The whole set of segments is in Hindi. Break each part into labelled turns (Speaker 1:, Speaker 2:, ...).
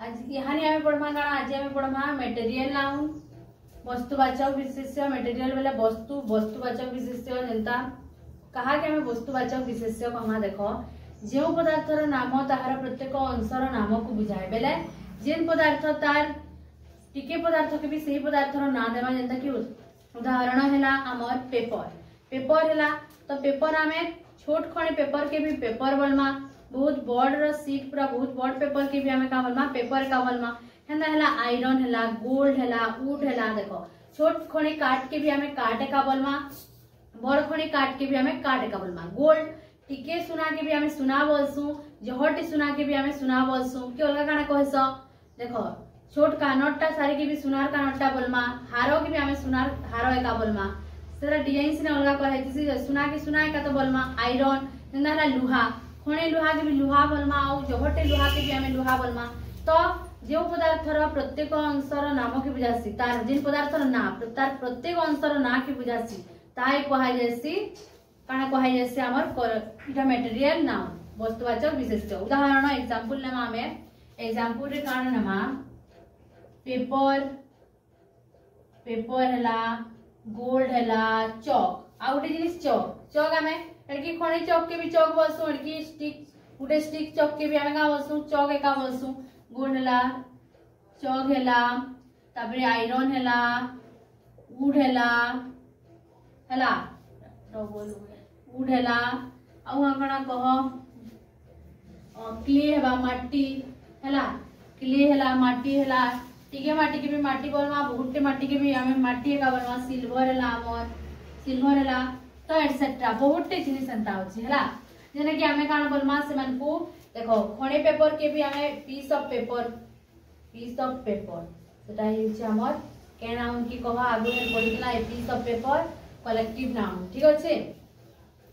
Speaker 1: आज यहाँ आम पढ़मा काଣା आज आम पढ़मा मटेरियल नाउन वस्तुवाचक विशेष्य मटेरियल बेले वस्तु वस्तुवाचक विशेष्य जनता कहा कि हमें वस्तुवाचक विशेष्य कहमा देखो जो पदार्थर नाम ताहार प्रत्येक अंशर नाम को बुझाए बेले जेन पदार्थ तार टिके पदार्थ के भी सही पदार्थर ना देवा जनता कि उदाहरण है आमर पेपर पेपर है तो पेपर आम छोट खणे पेपर के भी पेपर बोलमा बहुत बड़ सीट पूरा बहुत बड़ पेपर के भी आम का बोलमा पेपर का बोलमा हेना है आयरन है गोल्ड है वुड है देखो छोट खणे काट के भी आम काटे का बोलमा बड़ खणे काट के भी आम काटे का बोलमा गोल्ड टिके सुना के भी आम सुना बोलसु जहटी सुना के भी आम सुना बोलसु कि अलग काना कहस देखो छोट कानटा सारी के भी सुनार कानटा बोलमा हारो के भी आम सुनार हारो एका बोलमा सेरा डिजाइन से अलग कहे सुना के सुना एका तो बोलमा आयरन जेना लुहा खणे लुहा के भी लुहा बोलमा और जहटे लुहा के भी आम लुहा बोलमा तो जो पदार्थर प्रत्येक अंशर नाम के बुझासी तार जिन पदार्थर ना तार प्रत्येक अंशर ना के बुझासी ताई कहा जायसी काना कहा जायसी हमर इटा मटेरियल नाउन वस्तुवाचक विशेष्य उदाहरण एग्जांपल नेमा हमें एग्जांपल रे काना नेमा पेपर पेपर हैला गोल्ड हैला चौक आ उटे जिनिस चौक चौक हमें एडकी खणी चौक के भी चौक बोलसु एडकी स्टिक उटे स्टिक चौक के भी हमें का बोलसु चौक एका बोलसु गोल्ड हैला चौक हैला तापरे आयरन हैला वुड हैला हैला वुड हैला आ कणा कह क्ले हेबा माटी हैला क्ले हैला माटी हैला टिके माटी के भी माटी बोलमा बहुते माटी के भी हमें माटी का बोलमा सिल्वर हैला हमर सिल्वर हैला तो एटसेट्रा बहुते जिनिस एंता होची हैला जेना कि हमें काना बोलमा से मन को देखो खणे पेपर के भी हमें पीस ऑफ पेपर सेटा हिउची हमर के नाउन की कहा आगु में पढितला a piece of paper collective noun ठीक अछि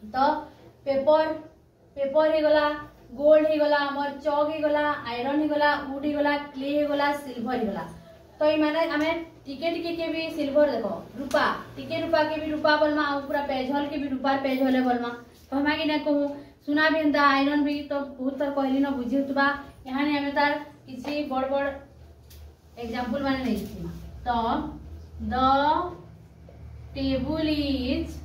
Speaker 1: तो पेपर पेपर हे गला गोल्ड हे गला हमर चौक हे गला आयरन हे गला वुड हे गला क्ले हे गला सिल्वर हे गला तो ई माने हमें टिके टिके के भी सिल्वर देखो रूपा टिके रूपा के भी रूपा बोलमा आ पूरा पेज हॉल के भी रूपा पेज हॉल बोलमा तो हमें कि न कहू सुना भी एंता आयरन भी तो बहुत तर कहली न बुझितबा यहाँ ने हमें तार किसी बड़ बड़ एग्जांपल माने नहीं थी तो the table is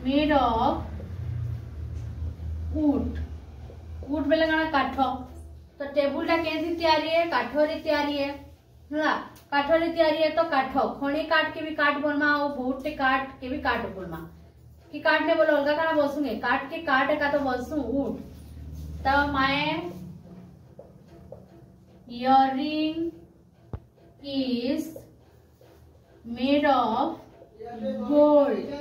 Speaker 1: made of would would बेले काना काठ तो टेबल टा केसी तैयारी है काठरे तैयारी है ना काठरे तैयारी है तो काठ खणी काट के भी काट बोलमा और बहुते काट के भी काट बोलमा कि काट ने बोलो अलगा काना बोलसूंगे काट के काट का तो बोलसूं वुड तो my earring is made of gold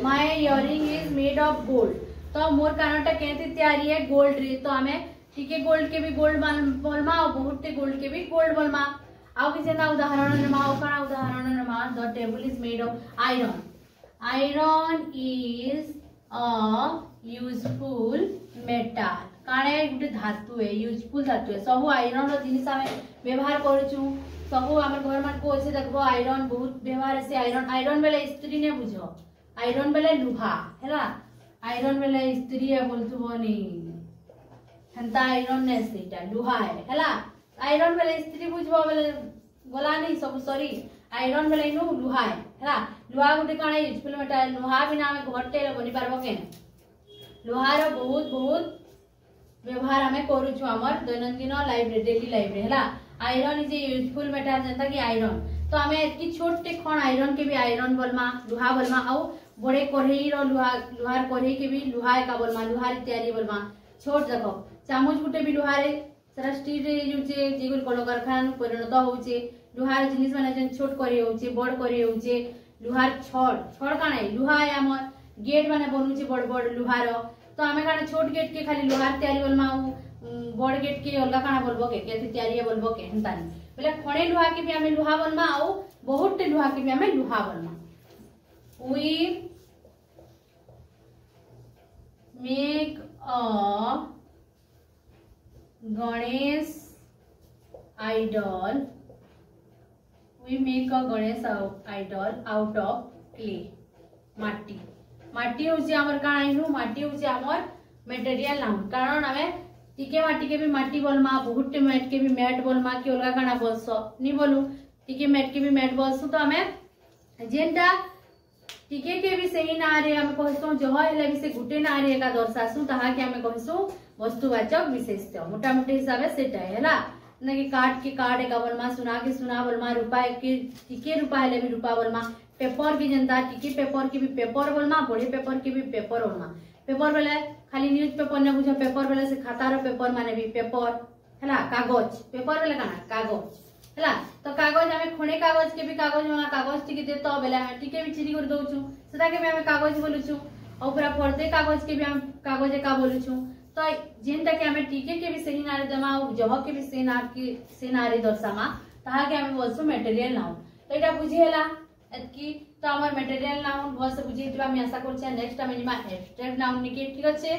Speaker 1: my earring is made of gold तो मोर कानटा केते तैयारी है गोल्ड रे तो हमें ठीक है गोल्ड के भी गोल्ड बोलमा और बहुते गोल्ड के भी गोल्ड बोलमा आउ किसे ना उदाहरण नमा ओ काना उदाहरण नमा the table is made of iron iron is a useful metal Kane गुटे धातु है यूजफुल धातु है सब आयरन रो जिनिस हमें व्यवहार करूछु सब हमर घर मान को ऐसे देखबो आयरन बहुत व्यवहार से आयरन बेले स्त्री ने बुझो आयरन बेले लुहा हैला आयरन बेले स्त्री है बोलथुबो नी हंता आयरन ने सेटा लुहा हैला आयरन बेले स्त्री बुझबो बेले गला नहीं सब सॉरी आयरन बेले नु लुहा हैला लुहा गुटे काणे यूजफुल मेटल लुहा बिना हमें घरटे बनि पारबो के लुहार बहुत बहुत व्यवहार हमें करूछु हमर दैनंदिन लाइफ रे डेली लाइफ रे हैला iron is a useful metal जनता कि आयरन तो हमें एतकी छोटे खण आयरन के भी आयरन बोलमा लुहा बोलमा आउ बड़े कढ़ई रो लुहार कढ़ई के भी लुहा का बोलमा लुहार तैयारी बोलमा छोट देखो चामच गुटे भी लुहारे सारा स्टील रे यूजे जेगुल कल कारखाना परिणत होउचे लुहार जिनिस माने जन छोट करी होउचे बड़ करी होउचे लुहार छड़ छड़ काने लुहा है हमर गेट माने बनुचे बड़ बड़ लुहार तो हमें काने छोट गेट के खाली लुहार तैयारी बोलमा बड़ गेट के अलगा काना बोलबो के केति तैयारी बोलबो के हंता नहीं बोले खणे लुहा के भी हमें लुहा बोलमा आउ बहुत लुहा के भी हमें लुहा बोलमा we make a Ganesh idol we make a Ganesh idol out of clay माटी माटी होची हमर काना इनु माटी होची हमर मटेरियल नाउन कारण हमें टिके माटी के भी माटी बोलमा बहुत मैट के भी मैट बोलमा कि अलगा काना बोलसो नी बोलू टिके मैट के भी मैट बोलसु तो हमें जेनटा टिके के भी सही ना रे हम कहसु जह हेले भी से गुटे ना रे का दर्शासु ताहा के हम कहसु वस्तुवाचक विशेषण मोटा मोटी हिसाब से सेटा हैला ना कि काट के काट का बोलमा सुना के सुना बोलमा रुपा के टिके रुपा हेले भी रुपा बोलमा पेपर भी जनता टिके पेपर के भी पेपर बोलमा बड़े पेपर के भी पेपर बोलमा पेपर बेले खाली न्यूज पेपर ने बुझो पेपर बेले से खातार पेपर माने भी पेपर हैला कागज पेपर बेले काना कागज हैला तो कागज हमें खणे कागज के भी कागज वाला कागज टिके दे तो बेले हम टिके भी चिरी कर दोछु सेटा के हमें कागज बोलुछु और पूरा फरदे कागज के भी हम कागज का बोलुछु तो जेनटा के हमें टिके के भी सही नारे दमा और जह के भी सही नारे दर्शामा ताहा के हमें बोलसु मटेरियल नाउन तो एटा बुझिहेला एतकी तो हमर मटेरियल नाउन बहुत से बुझी दिबा मैं आशा करछि next time Nima abstract noun निके ठीक अछि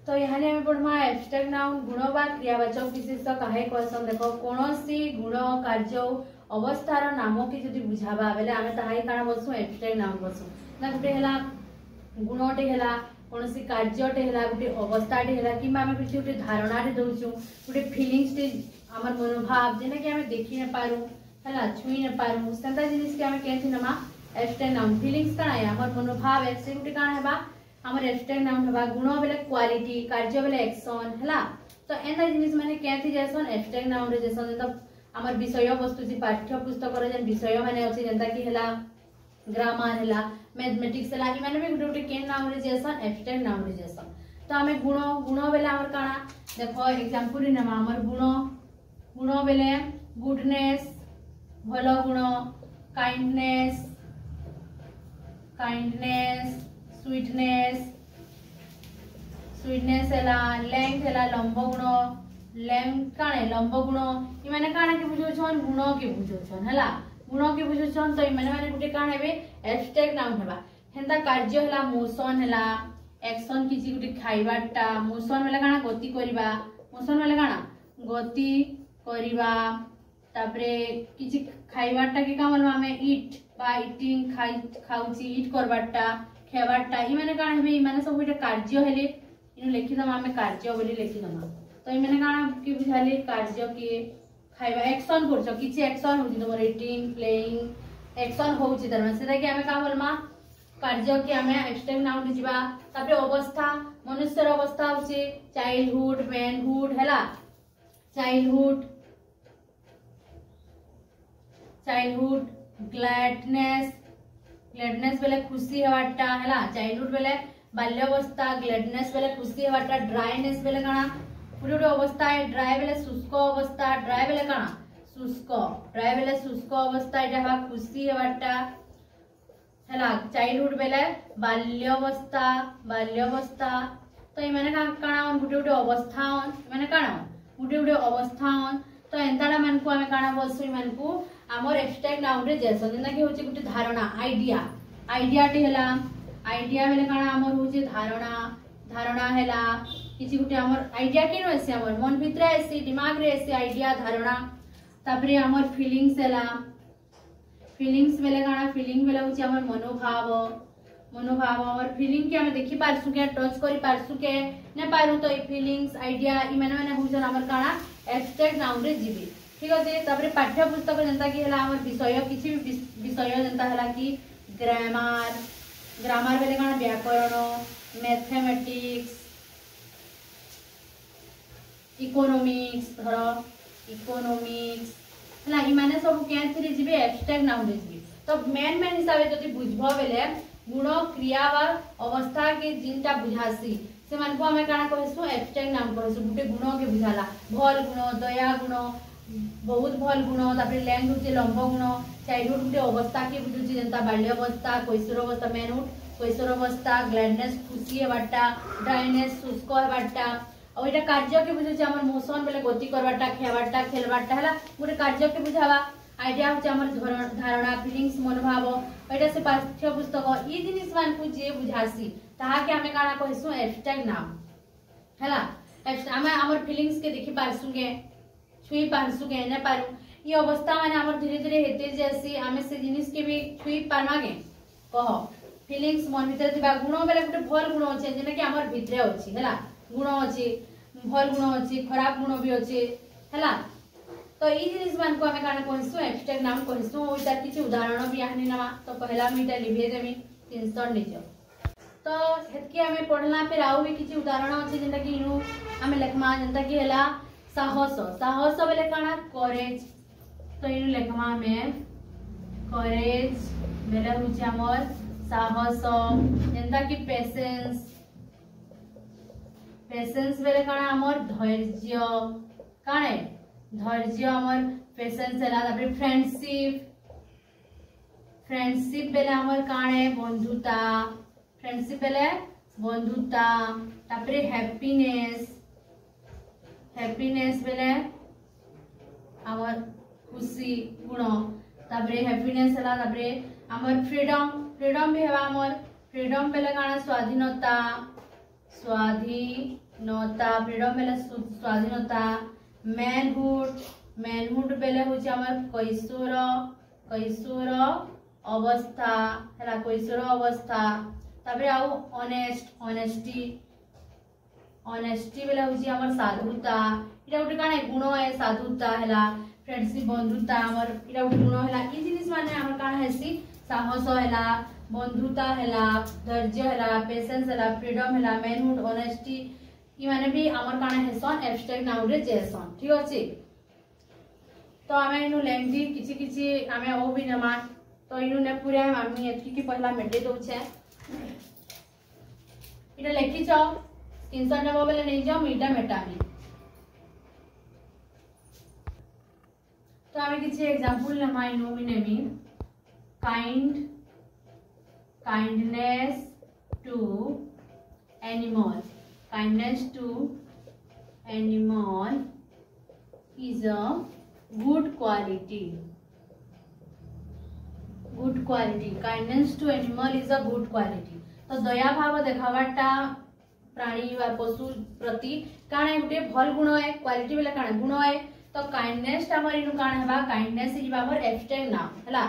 Speaker 1: तो यहाँ हमें पढ़मा एब्स्ट्रैक्ट नाउन गुण बा क्रियावाचक विशेषण काहे कहसन देखो कोनोसी गुण कार्य अवस्थार नाम के जदी बुझाबा बेले हमें ताहाई काना बोलसु एब्स्ट्रैक्ट नाउन बोलसु ना गुटे हला गुणटे हला कोनोसी कार्यटे हला गुटे अवस्थाटे हला किबा हमें किछि गुटे धारणाटे दउछु गुटे फीलिंग्स टे हमर मनोभाव जेना कि हमें देखि न पारू हला छुई न पारू संता जिनिस के हमें केथि नमा एब्स्ट्रैक्ट नाउन फीलिंग्स काना है हमर मनोभाव एक्से गुटे काना हेबा हमर एब्स्ट्रैक्ट नाउन हेबा गुण बेले क्वालिटी कार्य बेले एक्शन हला तो एना जिनिस माने केथि जैसन एब्स्ट्रैक्ट नाउन रे जैसन तो हमर विषय वस्तु जी पाठ्य पुस्तक रे जन विषय माने अछि जनता कि हला ग्रामर हला मैथमेटिक्स हला इ माने भी गुटे गुटे केन नाउन रे जैसन एब्स्ट्रैक्ट नाउन रे जैसन तो हमें गुण बेले हमर काना देखो एग्जांपल रे नमा हमर गुण बेले गुडनेस भलो गुण काइंडनेस स्वीटनेस हला लेंथ हला लंब गुण लेंथ काने लंब गुण इ माने काना के बुझोछन गुण के बुझोछन हला गुण के बुझोछन तो इ माने गुटे काना हेबे एब्स्ट्रैक्ट नाउन हेबा हेंदा कार्य हला मोशन हला एक्शन किछि गुटे खाइबाटा मोशन वाला काना गति करिबा मोशन वाला काना गति करिबा तापरे किछि खाइबाटा के काम हमें ईट बा ईटिंग खाउची ईट करबाटा खेबाटा इ माने काना हेबे इ माने सब गुटे कार्य हेले इनु लिखि दमा हमें कार्य बोली लिखि दमा तो इ माने काना कि बुझाले कार्य के खाइबा एक्शन करछो किछि एक्शन होछि तमर ईटिंग प्लेइंग एक्शन होछि तरमा सेटा कि हमें का बोलमा कार्य के हमें एब्स्ट्रैक्ट नाउन जिबा तापरे अवस्था मनुष्यर अवस्था होछि चाइल्डहुड मैनहुड हैला चाइल्डहुड ग्लैडनेस बेले खुशी हेबाटा हैला चाइल्डहुड बेले बाल्यावस्था ग्लैडनेस बेले खुशी हेबाटा ड्राइनेस बेले काना पुरो अवस्था है ड्राई बेले शुष्क अवस्था ड्राई बेले काना शुष्क अवस्था एटा हेबा खुशी हेबाटा हैला चाइल्डहुड बेले बाल्यावस्था तो इ माने काना गुटे गुटे अवस्था माने काना गुटे गुटे अवस्था तो एंताडा मन को हमें काना बोलसु इ मन को हमर एब्स्ट्रैक्ट नाउन रे जैसन जेना कि होचे गुटे धारणा आइडिया टे हला आइडिया बेले काना हमर होचे धारणा हला किछि गुटे हमर आइडिया केन होसे हमर मन भितरे आसी दिमाग रे आसी आइडिया धारणा तापरे हमर फीलिंग्स हला फीलिंग्स बेले काना फीलिंग बेले होचे हमर मनोभाव और फीलिंग के हमें देखि पारसु के टच करि पारसु के ने पारु तो इ फीलिंग्स आइडिया इ माने होचन हमर काना एब्स्ट्रैक्ट नाउन रे जीवी ठीक अछि तापरे पाठ्य पुस्तक जनता कि हला हमर विषय किछि विषय जनता हला कि ग्रामर बेले काना व्याकरण मैथमेटिक्स इकोनॉमिक्स हला इ माने सब केथि रे जीवे एब्स्ट्रैक्ट नाउन रे जीवी तो मेन हिसाब से जदि बुझबो बेले गुण क्रिया वा अवस्था के जिनटा बुझासी से मन को हमें काना कहसु एब्स्ट्रैक्ट नाउन कहसु गुटे गुण के बुझाला भल गुण दया गुण बहुत भल गुण तापरे लैंग होचे लंब गुण चाइल्डहुड गुटे अवस्था के बुझुची जनता बाल्यावस्था कैशोरावस्था मैनहुड कैशोरावस्था ग्लैडनेस खुशी हेबाटा ड्राइनेस शुष्क हेबाटा और एटा कार्य के बुझुची हमर मोशन बेले गति करबाटा खेबाटा खेलबाटा हला गुटे कार्य के बुझावा आइडिया होचे हमर धारणा फीलिंग्स मनोभाव एटा से पाठ्य पुस्तक ई जिनिस मान को जे बुझासी ताहा के हमें काना कहसु एब्स्ट्रैक्ट नाउन हला हमें हमर फीलिंग्स के देखि पारसुगे छुई पारसुगे ने पारु ई अवस्था माने हमर धीरे धीरे हेते जेसी हमें से जिनिस के भी छुई पारमागे कह फीलिंग्स मन भीतर थिबा गुण बेले गुटे भल गुण अछि जेना कि हमर भितरे अछि हैला गुण अछि भल गुण अछि खराब गुण भी अछि हैला तो ई जिनिस मान को हमें काना कहसु एब्स्ट्रैक्ट नाउन कहसु ओइता किछि उदाहरण भी आहनी नवा तो पहला मी इटा लिखे देमी 300 निज तो हेतकी हमें पढ़ला फिर आउ भी किछि उदाहरण अछि जेंता कि इनु हमें लेखमा जेंता कि हैला साहस साहस बेले काना करेज तो इनु लेखमा हमें करेज बेले होछि हमर साहस जेंता कि पेशेंस पेशेंस बेले काना हमर धैर्य काने धैर्य हमर पेशेंस हैला तापर फ्रेंडशिप फ्रेंडशिप बेले हमर काने बंधुता फ्रेंडशिप बेले बंधुता तापर हैप्पीनेस हैप्पीनेस बेले हमर खुशी गुण तापर हैप्पीनेस हैला तापर हमर फ्रीडम फ्रीडम भी हेबा हमर फ्रीडम बेले काना स्वाधीनता स्वाधीनता फ्रीडम बेले स्वाधीनता मैनहुड मैनहुड बेले होछि हमर कैशोर कैशोर अवस्था हैला कैशोर अवस्था तापर आउ ऑनेस्ट ऑनेस्टी ऑनेस्टी बेले होछि हमर साधुता इटा उटे काने गुण है साधुता हैला फ्रेंडशिप बंधुता हमर इटा उटे गुण हैला ई जिनिस माने हमर काना हेसी साहस हैला बंधुता हैला धैर्य हैला पेशेंस हैला फ्रीडम हैला मैनहुड ऑनेस्टी ई माने भी हमर काना हेसन एब्स्ट्रैक्ट नाउन रे जेसन ठीक अछि तो हमें इनु लेंगी किछि किछि हमें ओ भी नमा तो इनु ने पूरा हम एथि की पहला मेटे दउ छे इटा लेखि छ स्क्रीनशॉट नेबो बेले नै जाओ मीटा मेटामी तो हमें किछि एग्जांपल नमा इनु मी नेमी kind kindness to animal kindness to animal is a good quality kindness to animal is a good quality तो दया भाव देखावाटा प्राणी वा पशु प्रति काणे गुटे भल गुण है क्वालिटी बेले काणे गुण है तो काइंडनेस हमर इनु काणे हेबा काइंडनेस इज हमर एब्स्ट्रैक्ट नाउन हैला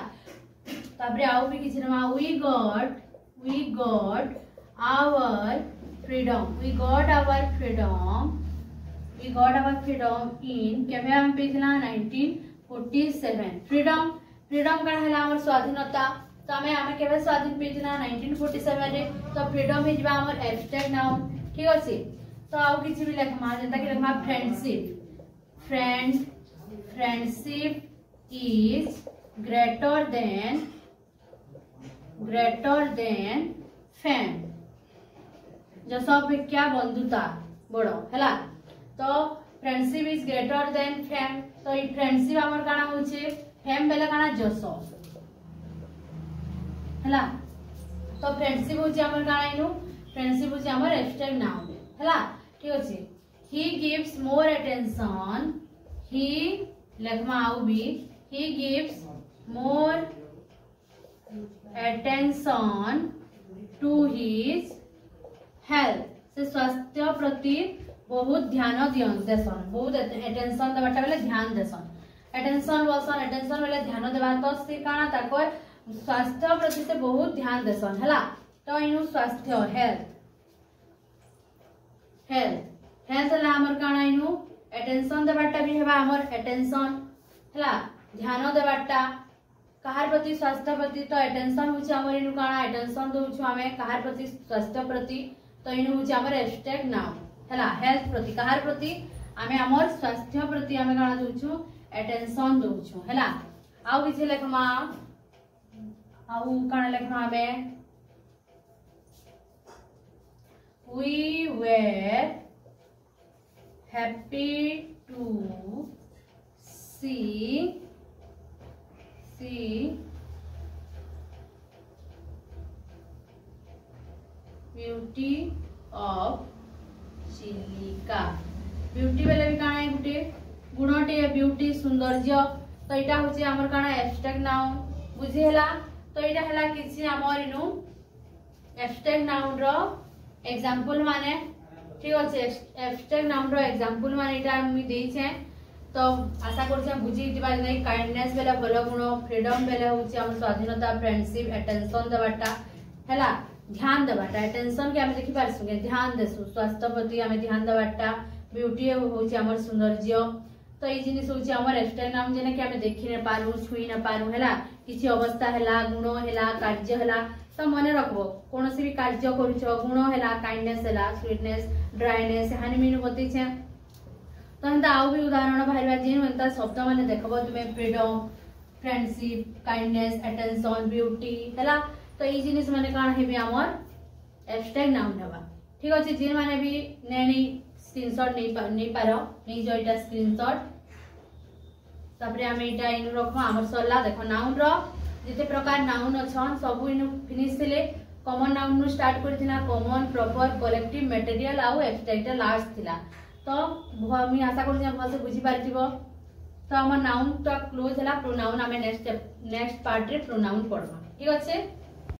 Speaker 1: तापरे आउ भी किछि नमा we got our freedom we got our freedom in केमे हम पेजला 1947 फ्रीडम फ्रीडम का हला हमर स्वाधीनता तो हमें केबे स्वाधीन पेजला 1947 रे तो फ्रीडम हे जबा हमर एब्स्ट्रैक्ट नाउन ठीक अछि तो आउ किछि भी लेखमा जेंता कि लेखमा friendship is greater than fame जस अपेक्षा बंधुता बड़ो हैला तो friendship is greater than fame तो ई फ्रेंडशिप हमर काना होचे फेम बेले काना जस हैला तो फ्रेंडशिप होचे हमर काना इनु फ्रेंडशिप होचे हमर एब्स्ट्रैक्ट नाउन हैला ठीक अछि he gives more attention he लेखमा आउ भी he gives more attention to his health से स्वास्थ्य प्रति बहुत ध्यान देसन बहुत अटेंशन देबाटा बेले ध्यान देसन अटेंशन बसन अटेंशन बेले ध्यान देबा तो से काना ताकर स्वास्थ्य प्रति से बहुत ध्यान देसन हैला तो इनु स्वास्थ्य हेल्थ हेल्थ हेल्थ ला हमर काना इनु अटेंशन देबाटा भी हेबा हमर अटेंशन हैला ध्यान देबाटा कहार प्रति स्वास्थ्य प्रति तो अटेंशन होछि हमर इनु काना अटेंशन दोछु हमें कहार प्रति स्वास्थ्य प्रति तो इनु होछि हमर एब्स्ट्रैक्ट नाउन हैला हेल्थ प्रति कहार प्रति हमें हमर स्वास्थ्य प्रति हमें काना दोछु अटेंशन दोछु हैला आउ किछि लेखमा आउ काना लेखमा हमें we were happy to see beauty of Chilika beauty बेले भी काना गुटे गुणटे ब्यूटी सौंदर्य तो इटा होचे हमर काना एब्स्ट्रैक्ट नाउन बुझी हैला तो इटा हैला किछि हमर इनु एब्स्ट्रैक्ट नाउन रो एग्जांपल माने ठीक अछि एब्स्ट्रैक्ट नाउन रो एग्जांपल माने इटा मी देई छे तो आशा करछे बुझी दिबा नै काइंडनेस बेले भलो गुण फ्रीडम बेले होछि हम स्वाधीनता फ्रेंडशिप अटेंशन देबाटा हैला ध्यान देबाटा टेंशन के आमे देखि पारसु के ध्यान देसु स्वास्थ्य प्रति आमे ध्यान देबाटा ब्यूटी होची हमर सौंदर्य तो ये जिनिस होची हमर एब्स्ट्रैक्ट नाउन जेना कि आमे देखि न पारु छुई न पारु हैला किछि अवस्था हैला गुण हैला कार्य हैला तो मने रखबो कोनोसी भी कार्य करूछो गुण हैला काइंडनेस हैला स्वीटनेस ड्राइनेस हानि मीनु बतै छै तो हंता आउ भी उदाहरण बाहरबा जेन हंता शब्द माने देखबो तुमे freedom friendship kindness attention beauty हैला तो ये जिनिस माने कान हेबे हमर एब्स्ट्रैक्ट नाउन हेबा ठीक अछि जेन माने भी नेनी स्क्रीनशॉट नहीं पारो नहीं जो इटा स्क्रीनशॉट तापरे हमें इटा इनु रखबा हमर सरला देखो नाउन रो जेते प्रकार नाउन अछन सब इनु फिनिश थिले कॉमन नाउन नु स्टार्ट करथिना कॉमन प्रॉपर कलेक्टिव मटेरियल आउ एब्स्ट्रैक्ट लास्ट थिला तो मी आशा करू जे भलसे बुझी पारथिबो तो हमर नाउन तो क्लोज हला प्रोनाउन हमें नेक्स्ट पार्ट रे प्रोनाउन पढबा ठीक अछि।